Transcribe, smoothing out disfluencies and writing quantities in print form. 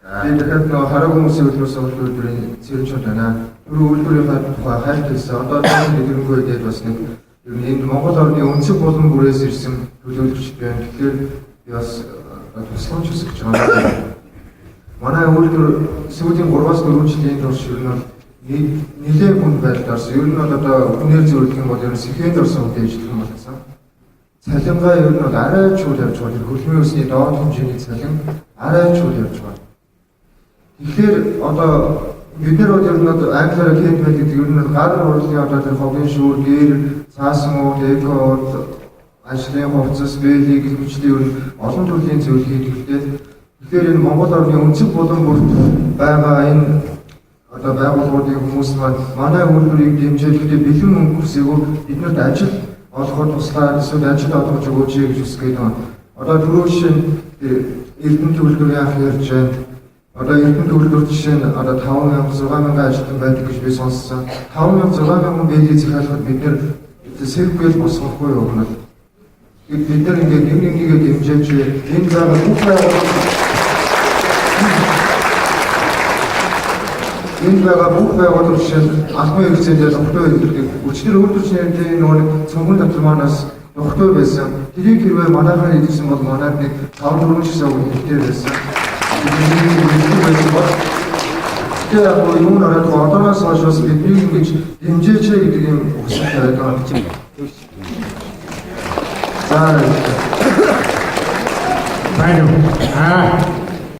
Би дахиад нөгөө хараг хүмүүсийн хөдөлмөрс үйлдвэрийн зэрэгчүүд байна. Түрүү үйлдвэрийнхаа тухай хайлт хэлсэн. Одоо таны дэлгэрэнгүй үед бас нэг ер нь энд Монгол орны өнцөг болон бүрээс ирсэн төлөөлөгчд байна. Тэгэхээр би бас тусламж хүсэж байгаа. Манай үйлдвэр сүүлийн 3-4 жилийн турш ер нь нэлээд хүнд байдалд орсон. Ер нь бол одоо хүнээр зөвлөх юм бол ер нь сэхэнд орсон үедээ ажиллах юм болсон. Цалингаа ер нь бол арай чул явж байгаа. Хөлбөмбөгийн усны доод хэмжээний цалин арай чул явж байгаа. Тэгэхээр одоо бид нар бол ер нь англиараа хэмт байдаг ер нь гар урлын одоо тэр хогийн шүүр, гэр, цаасан уу, декор, ажлын хувцас, бэлий гэх мэтлэн ер нь олон төрлийн зүйл хийдэгтэй. Тэгэхээр энэ Монгол орны өнцөг болон бүрт байгаа энэ одоо байгууллагуудын хүмүүс манай үйлдвэрийг дэмжүүлэхдээ бэлэн мөнгө хүсээгөө биднэрт ажил олоход туслаад эсвэл ажил олгож өгөөч гэж хүсгээд байна. Одоо түрүү жишээ нь Эрдэнэ төлөвлөрийн анх ярьж байна. Одоо Эрдэнэ төлөвлөр жишээ нь одоо 5,000 6,000 ажилтан байдаг гэж би сонссон. 5,000 6,000 бэлийг захиалахад бид нэр сэргээл босгохгүй юу гэнэ. Бид нар ингээд нэгээ дэмжиж энэ байгаа бүх энэ байгаа бүх байгууллага жишээ нь албан хэрэгцээнд нөхдөй хэлдэг. Өчигдөр үйлдвэрчнэрийн нөгөө цөмгөн дотор манаас нөхдөй байсан. Тэрийг хэрвээ манайхаар хийсэн бол манайд нэг 5-4 жишээ өгөхтэй байсан. Тэгээ яг юм нараад одооноос хойш бидний ингэж дэмжээч гэдэг юм ухсах байдаг юм. За. Баярлалаа.